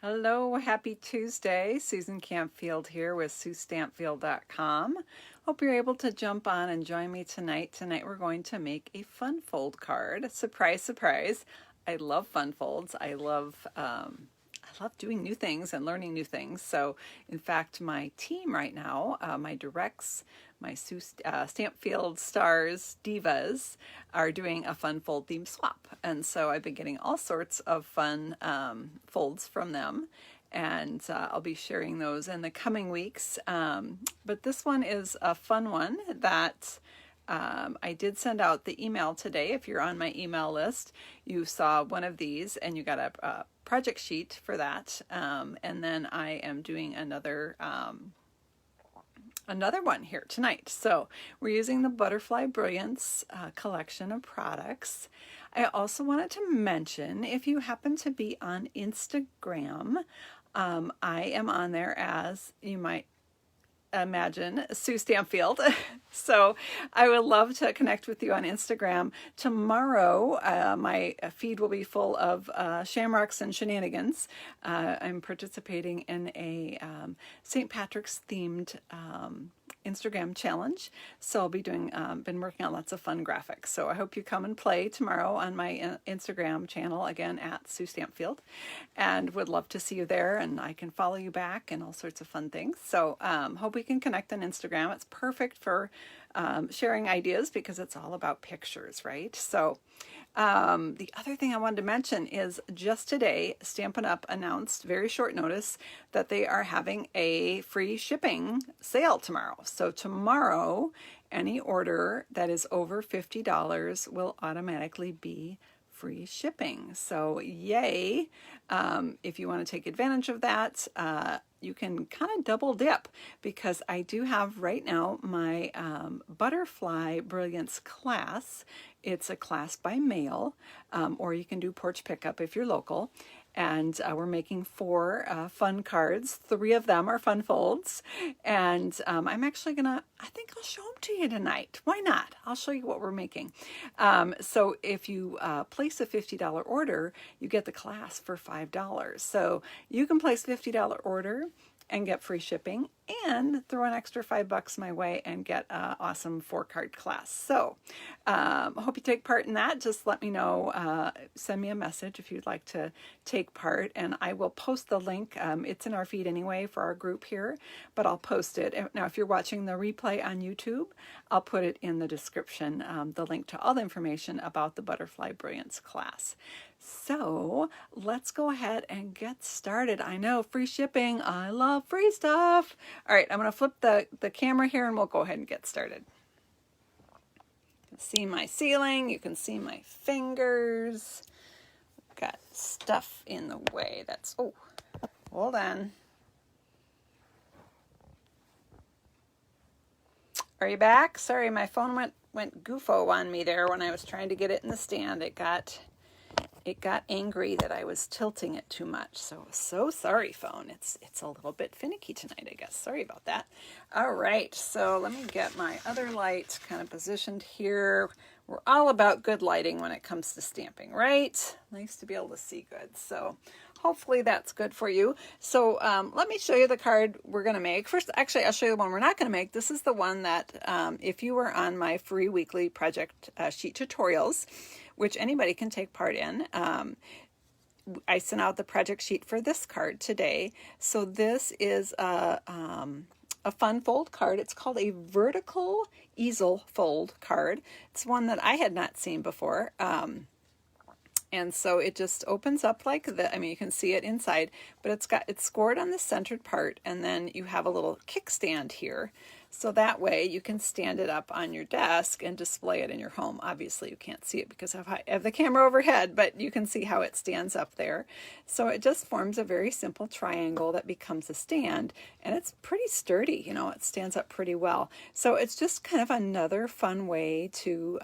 Hello, happy Tuesday. Susan Campfield here with Suestampfield.com. Hope you're able to jump on and join me tonight. Tonight we're going to make a fun fold card. Surprise, surprise. I love fun folds. I love doing new things and learning new things. So, in fact, my team right now, my directs, my Stampfield Stars Divas are doing a fun fold theme swap. And so I've been getting all sorts of fun folds from them. And I'll be sharing those in the coming weeks. But this one is a fun one that I did send out the email today. If you're on my email list, you saw one of these and you got a project sheet for that. And then I am doing another one here tonight. So we're using the Butterfly Brilliance collection of products. I also wanted to mention, if you happen to be on Instagram, I am on there as, you might imagine, Sue Stampfield. So I would love to connect with you on Instagram. Tomorrow, my feed will be full of shamrocks and shenanigans. I'm participating in a St. Patrick's themed Instagram challenge. So I'll be doing, been working on lots of fun graphics. So I hope you come and play tomorrow on my Instagram channel, again, at Sue Stampfield, and would love to see you there, and I can follow you back and all sorts of fun things. So hope we can connect on Instagram. It's perfect for sharing ideas because it's all about pictures, right? So the other thing I wanted to mention is just today, Stampin' Up! Announced, very short notice, that they are having a free shipping sale tomorrow. So tomorrow, any order that is over $50 will automatically be free shipping. So yay. If you want to take advantage of that, you can kind of double dip, because I do have right now my Butterfly Brilliance class. It's a class by mail, or you can do porch pickup if you're local. And we're making 4 fun cards. 3 of them are fun folds. And I'm actually I think I'll show them to you tonight. Why not? I'll show you what we're making. So if you place a $50 order, you get the class for $5. So you can place a $50 order and get free shipping, and throw an extra $5 my way and get an awesome 4-card class. So I hope you take part in that. Just let me know, send me a message if you'd like to take part, and I will post the link. It's in our feed anyway for our group here, but I'll post it. Now, if you're watching the replay on YouTube, I'll put it in the description, the link to all the information about the Butterfly Brilliance class. So let's go ahead and get started. I know, free shipping. I love free stuff. All right, I'm going to flip the camera here and we'll go ahead and get started. You can see my ceiling. You can see my fingers. Got stuff in the way. That's, oh, hold on. Are you back? Sorry, my phone went goofo on me there when I was trying to get it in the stand. It got angry that I was tilting it too much. So sorry, phone. It's a little bit finicky tonight, I guess. Sorry about that. All right, so let me get my other light kind of positioned here. We're all about good lighting when it comes to stamping, right? Nice to be able to see good. So hopefully that's good for you. So let me show you the card we're going to make. First, actually, I'll show you the one we're not going to make. This is the one that if you were on my free weekly project sheet tutorials, which anybody can take part in, I sent out the project sheet for this card today. So this is a fun fold card. It's called a vertical easel fold card. It's one that I had not seen before. And so it just opens up like that. I mean, you can see it inside, but it's scored on the centered part, and then you have a little kickstand here. So that way you can stand it up on your desk and display it in your home. Obviously you can't see it because I have the camera overhead, but you can see how it stands up there. So it just forms a very simple triangle that becomes a stand, and it's pretty sturdy, you know, it stands up pretty well. So it's just kind of another fun way to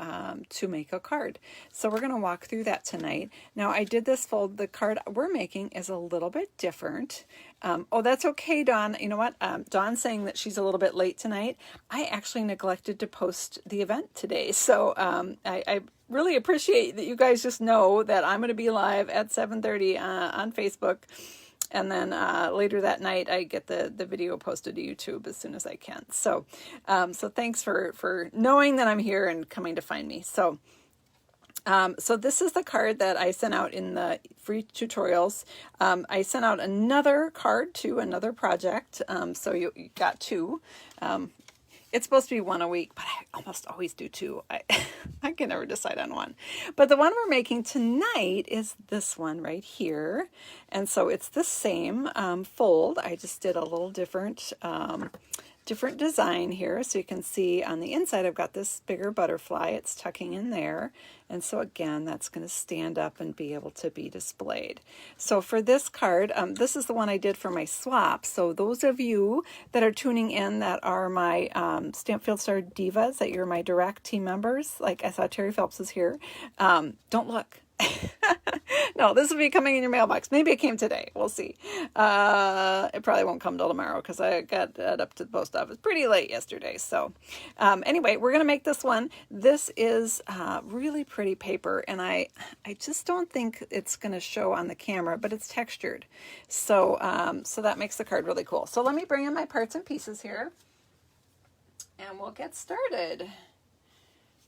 make a card. So we're going to walk through that tonight. Now I did this fold. The card we're making is a little bit different. Oh, that's okay, Dawn. You know what? Dawn's saying that she's a little bit late tonight. I actually neglected to post the event today. So I really appreciate that you guys just know that I'm going to be live at 7:30 on Facebook And then later that night, I get the video posted to YouTube as soon as I can. So, so thanks for knowing that I'm here and coming to find me. So, so this is the card that I sent out in the free tutorials. I sent out another card to another project. So you got two. It's supposed to be one a week, but I almost always do two. I can never decide on one. But the one we're making tonight is this one right here. And so it's the same fold. I just did a little different design here. So you can see on the inside I've got this bigger butterfly. It's tucking in there. And so again, that's going to stand up and be able to be displayed. So for this card, this is the one I did for my swap. So those of you that are tuning in that are my Stampfield Star Divas, that you're my direct team members, like I saw Terry Phelps is here, don't look. No, this will be coming in your mailbox. Maybe it came today. We'll see. It probably won't come till tomorrow because I got up to the post office pretty late yesterday. So anyway, we're going to make this one. This is really pretty paper, and I just don't think it's going to show on the camera, but it's textured. So, so that makes the card really cool. So let me bring in my parts and pieces here, and we'll get started.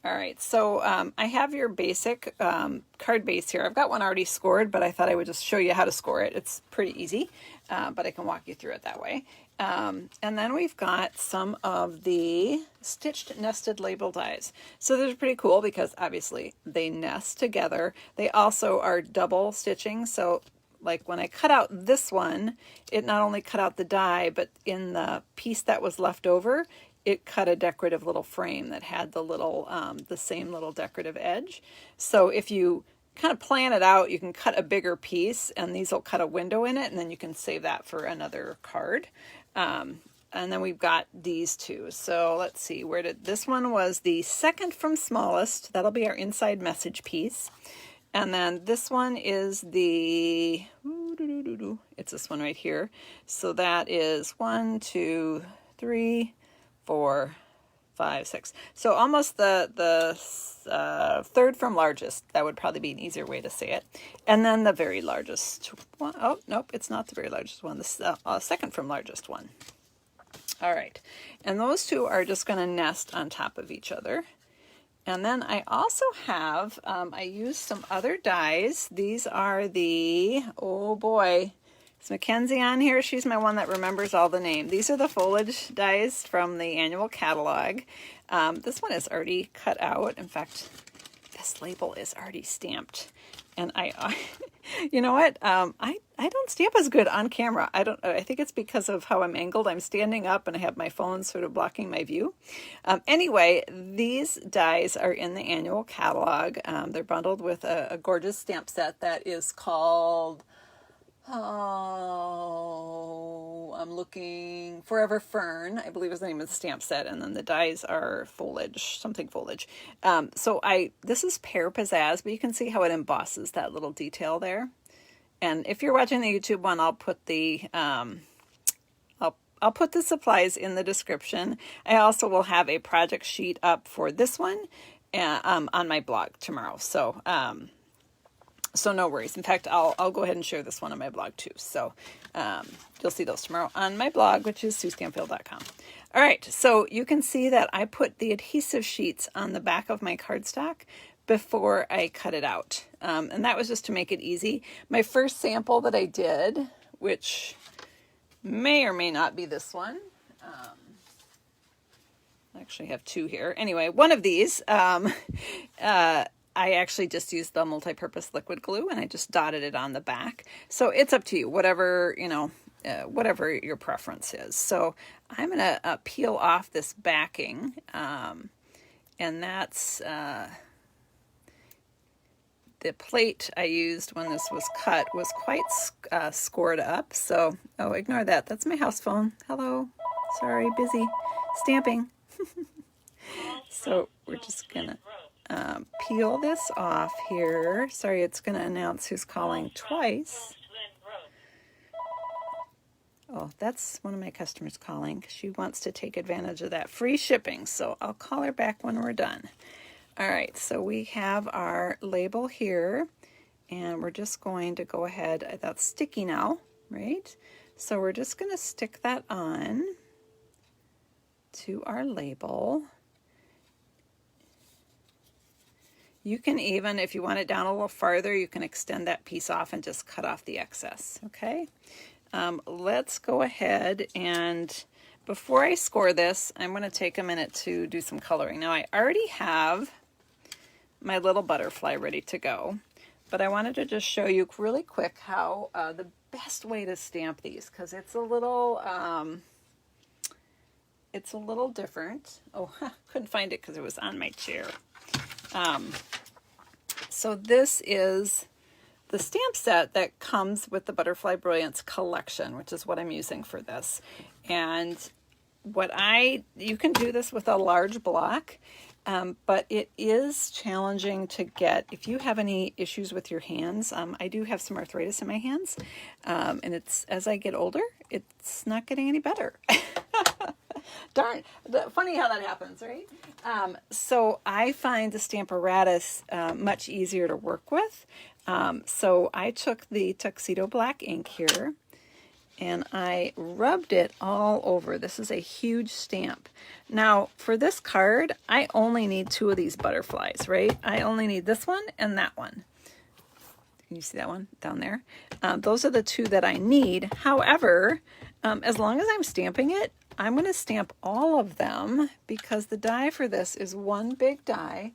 All right, so I have your basic card base here. I've got one already scored, but I thought I would just show you how to score it. It's pretty easy, but I can walk you through it that way. And then we've got some of the stitched nested label dies. So they're pretty cool because obviously they nest together. They also are double stitching, so like when I cut out this one, it not only cut out the die, but in the piece that was left over, it cut a decorative little frame that had the little, the same little decorative edge. So if you kind of plan it out, you can cut a bigger piece, and these will cut a window in it, and then you can save that for another card. And then we've got these two. So let's see, this one was the second from smallest. That'll be our inside message piece. And then this one is it's this one right here. So that is 1, 2, 3, 4, 5, 6. So almost the third from largest. That would probably be an easier way to say it. And then the very largest one. Oh, nope, it's not the very largest one. The second from largest one. All right. And those two are just going to nest on top of each other. And then I also have, I used some other dies. These are the, oh boy, is Mackenzie on here? She's my one that remembers all the names. These are the foliage dies from the annual catalog. This one is already cut out. In fact, this label is already stamped. And you know what? I don't stamp as good on camera. I think it's because of how I'm angled. I'm standing up and I have my phone sort of blocking my view. Anyway, these dies are in the annual catalog. They're bundled with a gorgeous stamp set that is called, I'm looking, Forever Fern, I believe is the name of the stamp set, and then the dies are foliage, something foliage. So this is Pear Pizzazz, but you can see how it embosses that little detail there. And if you're watching the YouTube one, I'll put the I'll put the supplies in the description. I also will have a project sheet up for this one on my blog tomorrow. So so no worries. In fact, I'll go ahead and share this one on my blog too. So you'll see those tomorrow on my blog, which is suestampfield.com. All right, so you can see that I put the adhesive sheets on the back of my cardstock before I cut it out. And that was just to make it easy. My first sample that I did, which may or may not be this one. I actually have two here. Anyway, one of these, I actually just used the multi-purpose liquid glue and I just dotted it on the back. So it's up to you, whatever, whatever your preference is. So I'm going to peel off this backing, and that's the plate I used when this was cut was quite scored up. So, oh, ignore that. That's my house phone. Hello. Sorry, busy stamping. So we're just going to peel this off here. Sorry, it's going to announce who's calling twice. Oh, that's one of my customers calling. She wants to take advantage of that free shipping, so I'll call her back when we're done. All right, so we have our label here, and we're just going to go ahead. That's sticky now. right? So we're just going to stick that on to our label. You can even, if you want it down a little farther, you can extend that piece off and just cut off the excess, okay? Let's go ahead and, before I score this, I'm going to take a minute to do some coloring. Now, I already have my little butterfly ready to go, but I wanted to just show you really quick how the best way to stamp these, because it's a little different. Oh, couldn't find it because it was on my chair. So this is the stamp set that comes with the Butterfly Brilliance collection, which is what I'm using for this. And you can do this with a large block, but it is challenging to get. If you have any issues with your hands, I do have some arthritis in my hands, and it's, as I get older, it's not getting any better. Darn, funny how that happens, right? So I find the Stamparatus much easier to work with. So I took the Tuxedo Black ink here and I rubbed it all over. This is a huge stamp. Now for this card, I only need 2 of these butterflies, right? I only need this one and that one. Can you see that one down there? Those are the 2 that I need. However, as long as I'm stamping it, I'm going to stamp all of them because the die for this is one big die,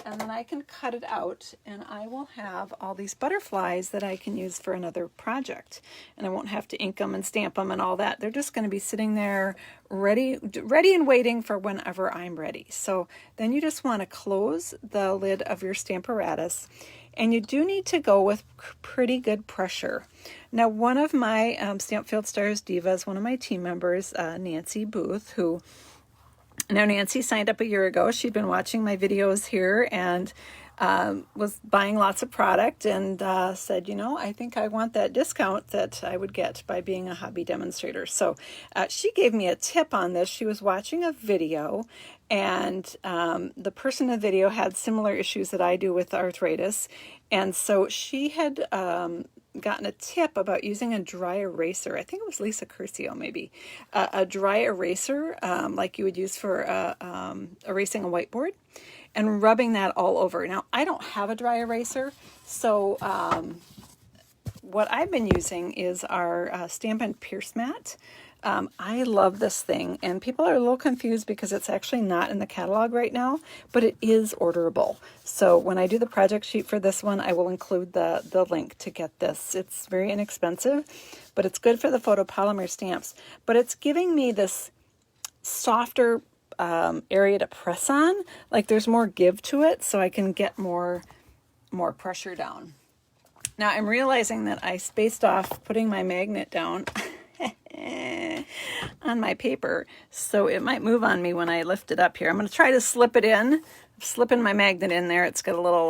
and then I can cut it out and I will have all these butterflies that I can use for another project, and I won't have to ink them and stamp them and all that. They're just going to be sitting there ready and waiting for whenever I'm ready. So then you just want to close the lid of your Stamparatus, and you do need to go with pretty good pressure. Now, one of my Stampfield Stars Divas, one of my team members, Nancy Booth, who, now Nancy signed up a year ago. She'd been watching my videos here and was buying lots of product and said, you know, I think I want that discount that I would get by being a hobby demonstrator. So she gave me a tip on this. She was watching a video, and the person in the video had similar issues that I do with arthritis. And so she had gotten a tip about using a dry eraser. I think it was Lisa Curcio, maybe. A dry eraser, like you would use for erasing a whiteboard, and rubbing that all over. Now, I don't have a dry eraser, so what I've been using is our Stampin' Pierce mat. I love this thing, and people are a little confused because it's actually not in the catalog right now, but it is orderable. So when I do the project sheet for this one, I will include the link to get this. It's very inexpensive, but it's good for the photopolymer stamps. But it's giving me this softer area to press on, like there's more give to it, so I can get more pressure down. Now I'm realizing that I spaced off putting my magnet down on my paper, so it might move on me when I lift it up here. I'm going to try to slip it in. I'm slipping my magnet in there. It's got a little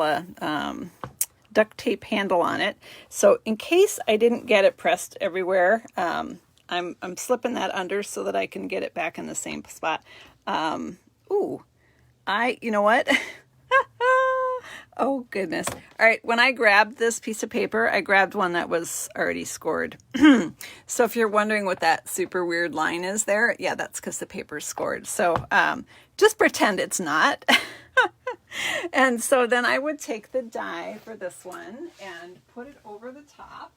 duct tape handle on it, so in case I didn't get it pressed everywhere, I'm slipping that under so that I can get it back in the same spot. You know what? Oh, goodness. All right, when I grabbed this piece of paper, I grabbed one that was already scored. So if you're wondering what that super weird line is there, yeah, that's because the paper's scored. So just pretend it's not. And so then I would take the die for this one and put it over the top.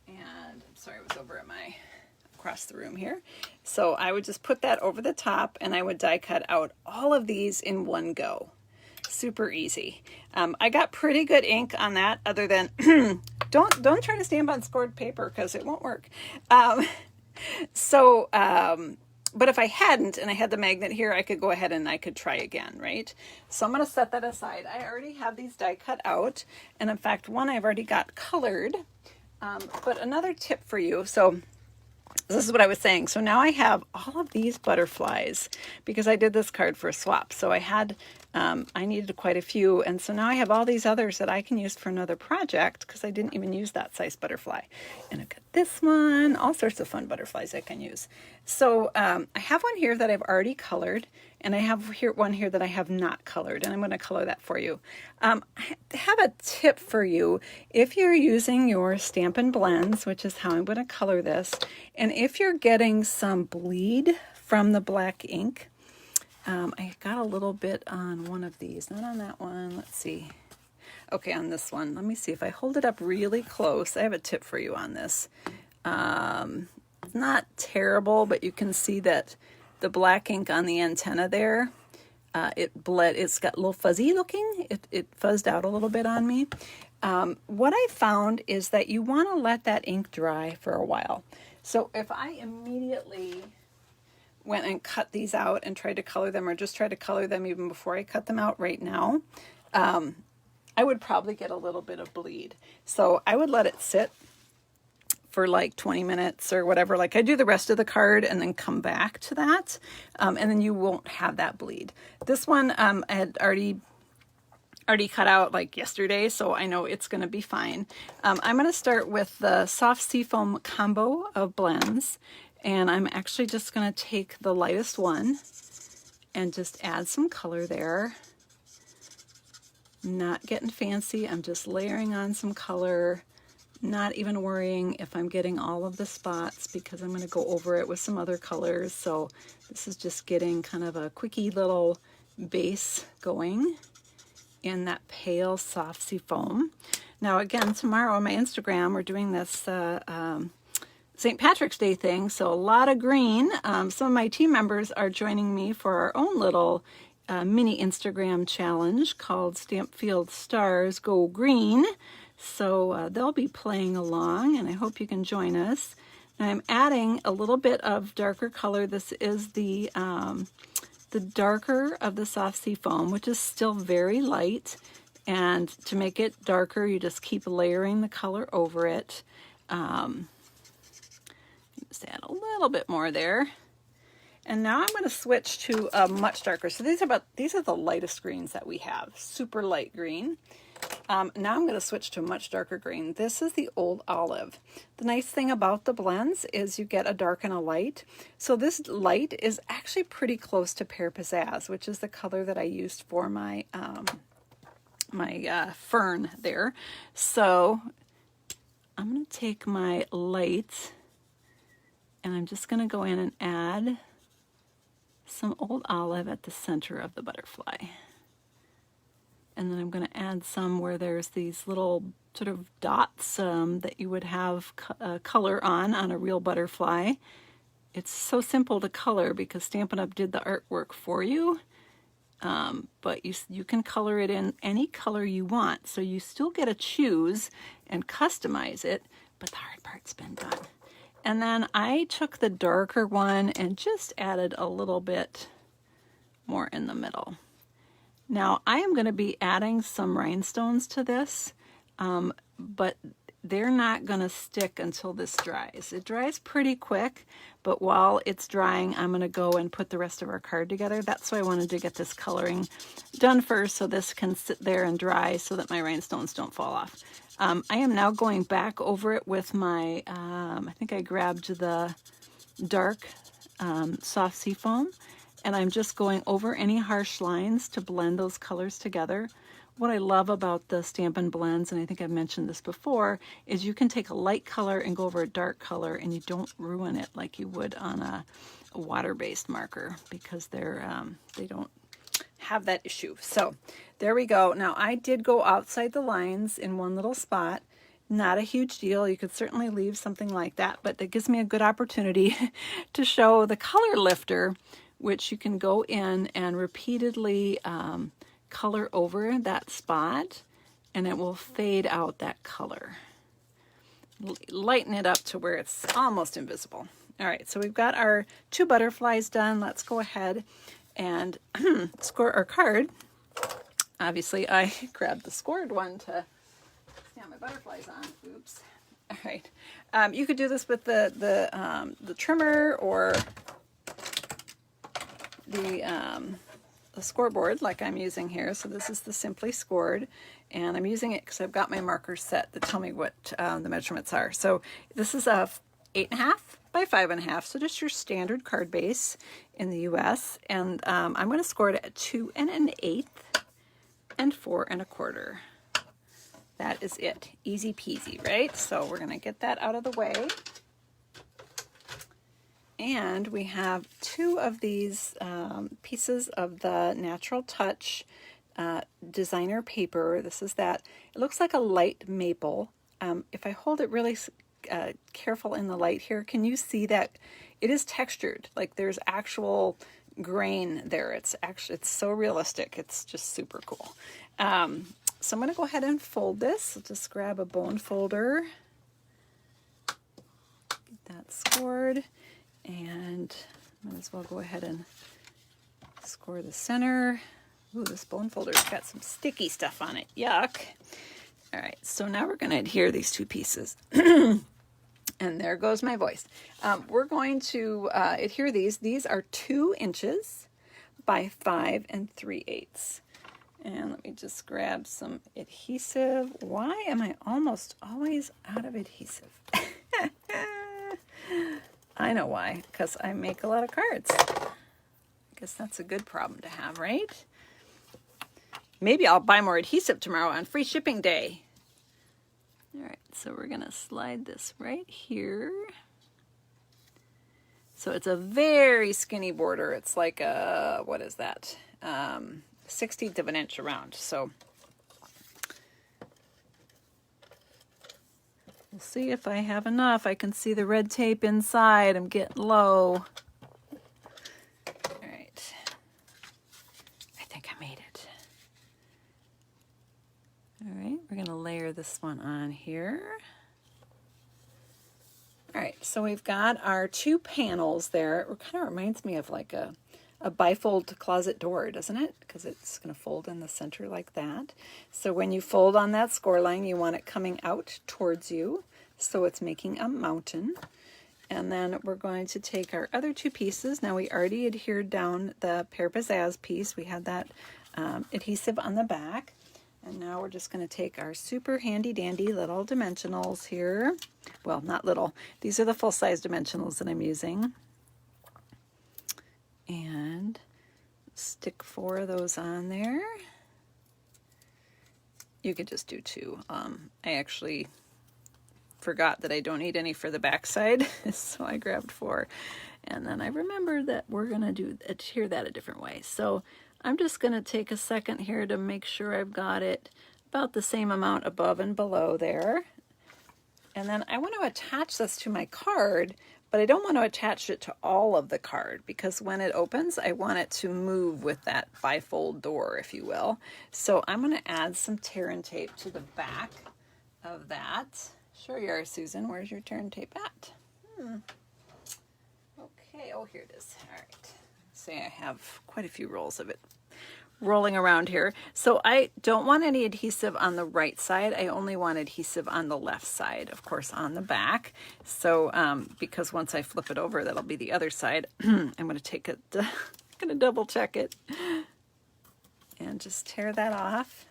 And I'm sorry, I was over at across the room here. So I would just put that over the top, and I would die cut out all of these in one go. Super easy. I got pretty good ink on that, other than don't try to stamp on scored paper because it won't work. But if I hadn't and I had the magnet here, I could go ahead and I could try again, right? So I'm going to set that aside. I already have these die cut out, and in fact one I've already got colored. But another tip for you, so this is what I was saying. So now I have all of these butterflies because I did this card for a swap. So I needed quite a few. And so now I have all these others that I can use for another project because I didn't even use that size butterfly. And I've got this one, all sorts of fun butterflies I can use. So I have one here that I've already colored, And I have one here that I have not colored, and I'm going to color that for you. I have a tip for you. If you're using your Stampin' Blends, which is how I'm going to color this, and if you're getting some bleed from the black ink, I got a little bit on one of these, not on that one. Let's see. Okay, on this one. Let me see if I hold it up really close. I have a tip for you on this. It's not terrible, but you can see that the black ink on the antenna there, it bled. It's got a little fuzzy looking. It fuzzed out a little bit on me. What I found is that you want to let that ink dry for a while. So if I immediately went and cut these out and tried to color them, or just tried to color them even before I cut them out right now, I would probably get a little bit of bleed. So I would let it sit for like 20 minutes or whatever. Like I do the rest of the card and then come back to that. And then you won't have that bleed. This one I had already cut out like yesterday, so I know it's going to be fine. I'm going to start with the soft seafoam combo of blends. And I'm actually just going to take the lightest one and just add some color there. Not getting fancy. I'm just layering on some color, not even worrying if I'm getting all of the spots because I'm going to go over it with some other colors. So this is just getting kind of a quickie little base going in that pale soft seafoam. Now again, tomorrow on my Instagram, we're doing this St. Patrick's Day thing, so a lot of green. Some of my team members are joining me for our own little mini Instagram challenge called Suestampfield Stars Go Green. So they'll be playing along, and I hope you can join us. And I'm adding a little bit of darker color. This is the darker of the soft seafoam, which is still very light. And to make it darker, you just keep layering the color over it. Just add a little bit more there. And now I'm going to switch to a much darker. So these are the lightest greens that we have, super light green. Now I'm going to switch to a much darker green. This is the Old Olive. The nice thing about the blends is you get a dark and a light. So this light is actually pretty close to Pear Pizzazz, which is the color that I used for my fern there. So I'm going to take my light and I'm just going to go in and add some Old Olive at the center of the butterfly. And then I'm going to add some where there's these little sort of dots that you would have color on a real butterfly. It's so simple to color because Stampin' Up! Did the artwork for you. But you can color it in any color you want. So you still get to choose and customize it, but the hard part's been done. And then I took the darker one and just added a little bit more in the middle. Now I am going to be adding some rhinestones to this, but they're not going to stick until this dries. It dries pretty quick, but while it's drying, I'm going to go and put the rest of our card together. That's why I wanted to get this coloring done first, so this can sit there and dry so that my rhinestones don't fall off. I am now going back over it with my, I think I grabbed the dark soft seafoam, and I'm just going over any harsh lines to blend those colors together. What I love about the Stampin' Blends, and I think I've mentioned this before, is you can take a light color and go over a dark color and you don't ruin it like you would on a water-based marker because they don't have that issue. So there we go. Now I did go outside the lines in one little spot. Not a huge deal. You could certainly leave something like that, but that gives me a good opportunity to show the color lifter, which you can go in and repeatedly color over that spot and it will fade out that color. Lighten it up to where it's almost invisible. All right, so we've got our 2 butterflies done. Let's go ahead and score our card. Obviously, I grabbed the scored one to stamp my butterflies on. Oops. All right. You could do this with the trimmer or the scoreboard like I'm using here. So this is the Simply Scored, and I'm using it because I've got my markers set that tell me what the measurements are. So this is a 8.5 by 5.5, so just your standard card base in the US. And I'm going to score it at 2 1/8 and 4 1/4. That is it. Easy peasy, right? So we're going to get that out of the way. And we have 2 of these pieces of the Natural Touch designer paper. This is that. It looks like a light maple. If I hold it really careful in the light here, can you see that it is textured? Like there's actual grain there. It's so realistic. It's just super cool. So I'm going to go ahead and fold this. I'll just grab a bone folder. Get that scored. And might as well go ahead and score the center. Ooh, this bone folder's got some sticky stuff on it. Yuck. All right, so now we're going to adhere these 2 pieces. And there goes my voice. We're going to adhere these. These are 2 inches by 5 3/8. And let me just grab some adhesive. Why am I almost always out of adhesive? I know why, because I make a lot of cards. I guess that's a good problem to have, right? Maybe I'll buy more adhesive tomorrow on free shipping day. All right, so we're going to slide this right here. So it's a very skinny border. It's like a, what is that? 1/16 of an inch around. So we'll see if I have enough. I can see the red tape inside. I'm getting low. All right. I think I made it. All right, we're going to layer this one on here. All right, so we've got our 2 panels there. It kind of reminds me of like a bifold closet door, doesn't it? Because it's going to fold in the center like that. So when you fold on that score line, you want it coming out towards you. So it's making a mountain. And then we're going to take our other 2 pieces. Now we already adhered down the Pear Pizzazz piece. We had that adhesive on the back. And now we're just going to take our super handy dandy little dimensionals here. Well, not little. These are the full-size dimensionals that I'm using. And stick 4 of those on there. You could just do 2. I actually forgot that I don't need any for the back side, so I grabbed 4. And then I remembered that we're going to adhere that a different way. So I'm just going to take a second here to make sure I've got it about the same amount above and below there. And then I want to attach this to my card, but I don't want to attach it to all of the card because when it opens, I want it to move with that bifold door, if you will. So I'm going to add some tear and tape to the back of that. Sure you are, Susan. Where's your tear and tape at? Okay, oh, here it is. All right. Say I have quite a few rolls of it rolling around here. So I don't want any adhesive on the right side. I only want adhesive on the left side, of course, on the back. So because once I flip it over, that'll be the other side. I'm going to take it, I'm going to double check it and just tear that off.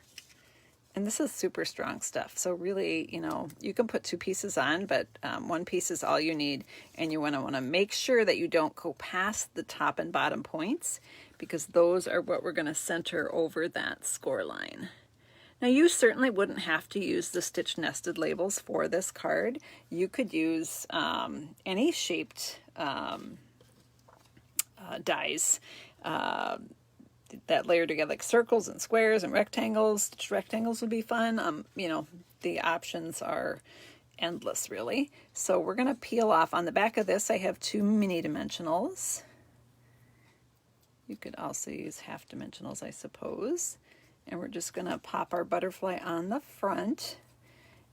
And this is super strong stuff. So really, you know, you can put 2 pieces on, but 1 piece is all you need. And you want to make sure that you don't go past the top and bottom points because those are what we're going to center over that score line. Now you certainly wouldn't have to use the stitch nested labels for this card. You could use any shaped dies that layer together, like circles and squares and rectangles. Stitched rectangles would be fun. You know, the options are endless, really. So we're going to peel off. On the back of this, I have 2 mini dimensionals. You could also use half dimensionals, I suppose. And we're just going to pop our butterfly on the front.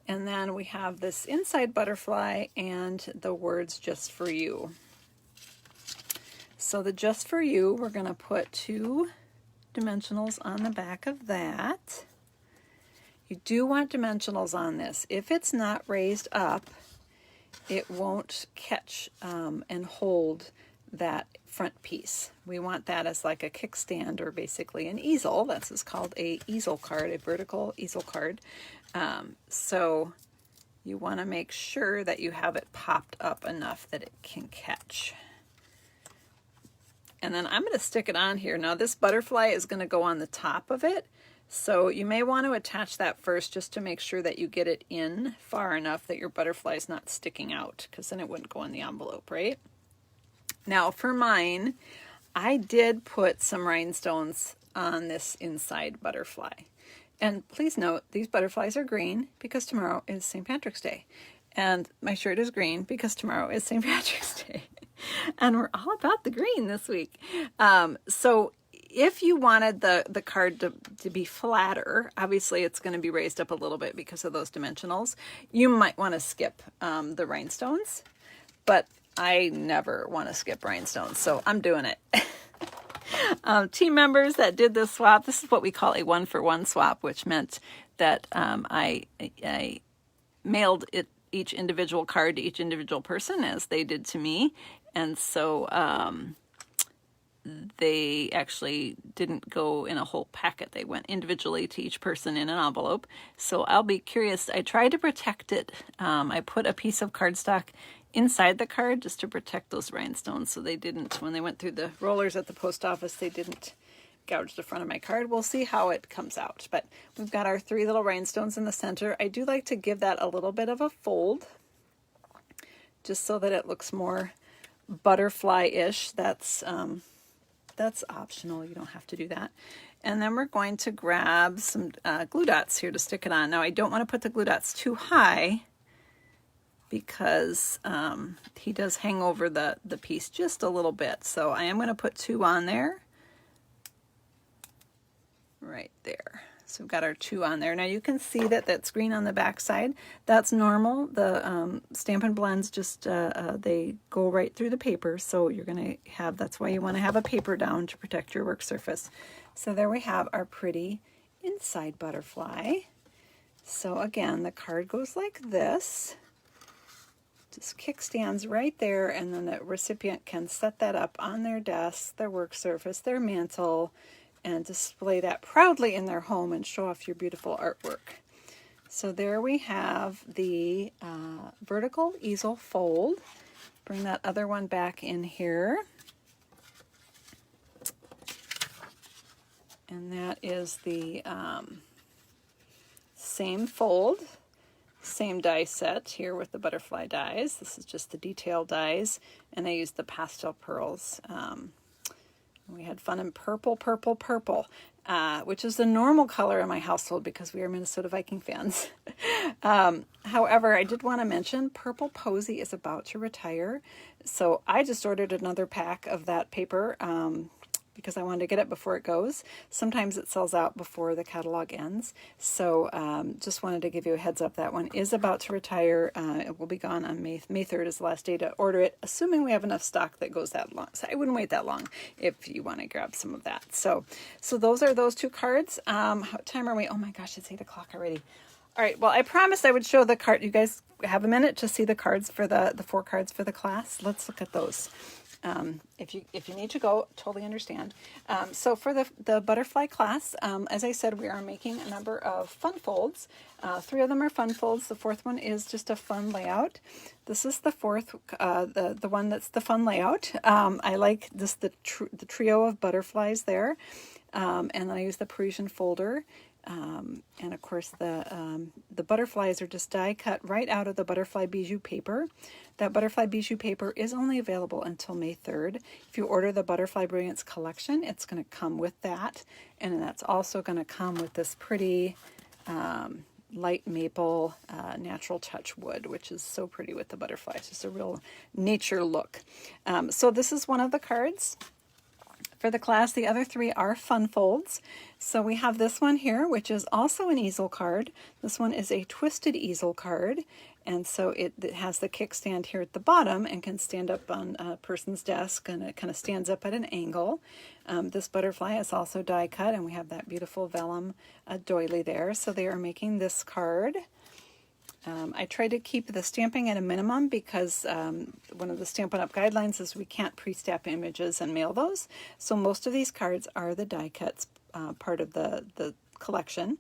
And then we have this inside butterfly and the words "just for you." So the "just for you," we're going to put 2 dimensionals on the back of that. You do want dimensionals on this. If it's not raised up, it won't catch and hold that front piece. We want that as like a kickstand or basically an easel. This is called a easel card, a vertical easel card. So you want to make sure that you have it popped up enough that it can catch. And then I'm going to stick it on here. Now this butterfly is going to go on the top of it, so you may want to attach that first just to make sure that you get it in far enough that your butterfly is not sticking out, because then it wouldn't go in the envelope, right? Now for mine, I did put some rhinestones on this inside butterfly. And please note, these butterflies are green because tomorrow is St. Patrick's Day. And my shirt is green because tomorrow is St. Patrick's Day. And we're all about the green this week. So if you wanted the card to be flatter, obviously it's going to be raised up a little bit because of those dimensionals. You might want to skip the rhinestones, but I never want to skip rhinestones, so I'm doing it. Team members that did this swap, this is what we call a 1-for-1 swap, which meant that I mailed each individual card to each individual person as they did to me. And so they actually didn't go in a whole packet. They went individually to each person in an envelope. So I'll be curious. I tried to protect it. I put a piece of cardstock inside the card just to protect those rhinestones, so they didn't, when they went through the rollers at the post office, they didn't gouge the front of my card. We'll see how it comes out. But we've got our 3 little rhinestones in the center. I do like to give that a little bit of a fold just so that it looks more butterfly-ish. That's optional. You don't have to do that. And then we're going to grab some glue dots here to stick it on. Now I don't want to put the glue dots too high because he does hang over the piece just a little bit. So I am going to put 2 on there. Right there. So we've got our 2 on there. Now you can see that that's green on the back side. That's normal. The Stampin' Blends just, they go right through the paper. So you're going to have, that's why you want to have a paper down to protect your work surface. So there we have our pretty inside butterfly. So again, the card goes like this. Just kickstands right there, and then the recipient can set that up on their desk, their work surface, their mantle, and display that proudly in their home and show off your beautiful artwork. So there we have the vertical easel fold. Bring that other one back in here. And that is the same fold. Same die set here with the butterfly dies. This is just the detail dies, and I used the pastel pearls. We had fun in purple, purple, purple, which is the normal color in my household because we are Minnesota Viking fans. However, I did want to mention Purple Posy is about to retire, so I just ordered another pack of that paper because I wanted to get it before it goes. Sometimes it sells out before the catalog ends. So just wanted to give you a heads up. That one is about to retire. It will be gone on May 3rd is the last day to order it, assuming we have enough stock that goes that long. So I wouldn't wait that long if you want to grab some of that. So those are those 2 cards. What time are we? Oh my gosh, it's 8 o'clock already. All right, well, I promised I would show the card. You guys have a minute to see the cards for the 4 cards for the class. Let's look at those. If you need to go, totally understand. So for the butterfly class, as I said, we are making a number of fun folds. 3 of them are fun folds. The 4th one is just a fun layout. This is the 4th, the one that's the fun layout. I like this the trio of butterflies there, and then I use the Parisian folder. And of course the butterflies are just die cut right out of the butterfly bijou paper. That butterfly bijou paper is only available until May 3rd. If you order the Butterfly Brilliance collection, it's going to come with that, and that's also going to come with this pretty light maple natural touch wood, which is so pretty with the butterflies. Just a real nature look. So this is one of the cards for the class. The other 3 are fun folds. So we have this one here, which is also an easel card. This one is a twisted easel card, and so it has the kickstand here at the bottom and can stand up on a person's desk, and it kind of stands up at an angle. This butterfly is also die cut, and we have that beautiful vellum doily there. So they are making this card. I try to keep the stamping at a minimum because one of the Stampin' Up! Guidelines is we can't pre-stamp images and mail those. So most of these cards are the die cuts part of the collection.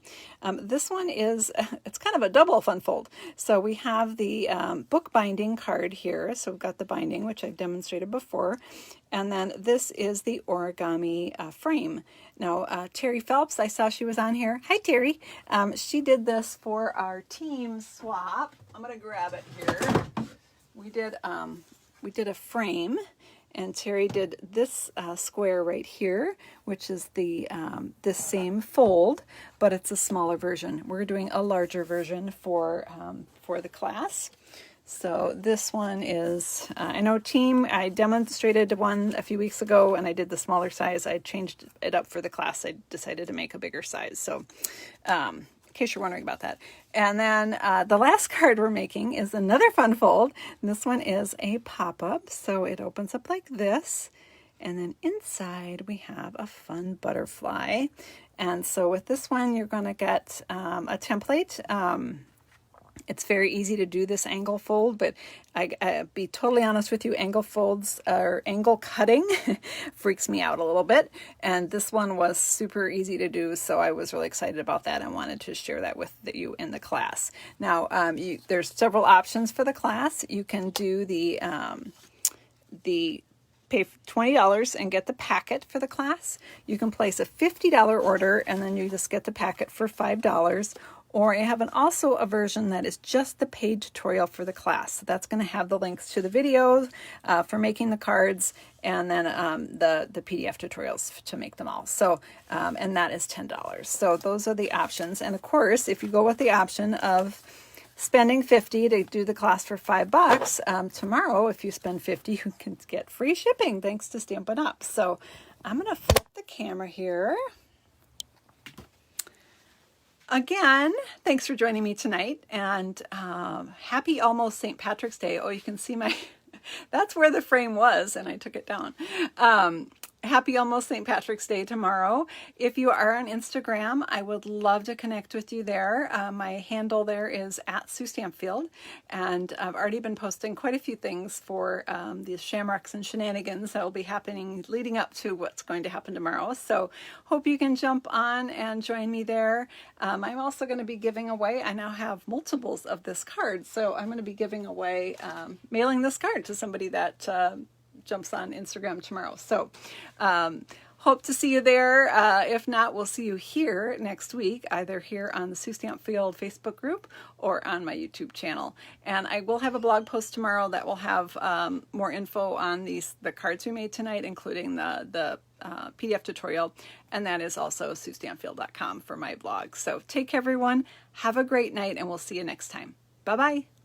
This one is, it's kind of a double fun fold. So we have the book binding card here. So we've got the binding, which I've demonstrated before. And then this is the origami frame. Now, Terry Phelps, I saw she was on here. Hi, Terry. She did this for our team swap. I'm going to grab it here. We did a frame, and Terry did this square right here, which is the this same fold, but it's a smaller version. We're doing a larger version for the class. So this one is, I know team, I demonstrated one a few weeks ago and I did the smaller size. I changed it up for the class. I decided to make a bigger size. So in case you're wondering about that. And then the last card we're making is another fun fold. And this one is a pop-up. So it opens up like this. And then inside we have a fun butterfly. And so with this one, you're going to get a template. It's very easy to do this angle fold, but I be totally honest with you, angle folds or angle cutting freaks me out a little bit. And this one was super easy to do, so I was really excited about that and wanted to share that with you in the class. Now, there's several options for the class. You can do the pay $20 and get the packet for the class. You can place a $50 order and then you just get the packet for $5. Or I have also a version that is just the paid tutorial for the class. So that's going to have the links to the videos for making the cards and then the PDF tutorials to make them all. So, and that is $10. So those are the options. And of course, if you go with the option of spending $50 to do the class for $5, tomorrow, if you spend $50, you can get free shipping thanks to Stampin' Up. So I'm going to flip the camera here. Again, thanks for joining me tonight, and happy almost St. Patrick's Day. Oh, you can see my, that's where the frame was, and I took it down. Happy almost St. Patrick's Day tomorrow. If you are on Instagram, I would love to connect with you there. My handle there is @Suestampfield, and I've already been posting quite a few things for these shamrocks and shenanigans that will be happening leading up to what's going to happen tomorrow. So hope you can jump on and join me there. I'm also going to be giving away, I now have multiples of this card, so I'm going to be giving away, mailing this card to somebody that jumps on Instagram tomorrow. So hope to see you there. If not, we'll see you here next week, either here on the Suestampfield Facebook group or on my YouTube channel. And I will have a blog post tomorrow that will have more info on the cards we made tonight, including the PDF tutorial, and that is also suestampfield.com for my blog. So take care, everyone. Have a great night, and we'll see you next time. Bye-bye.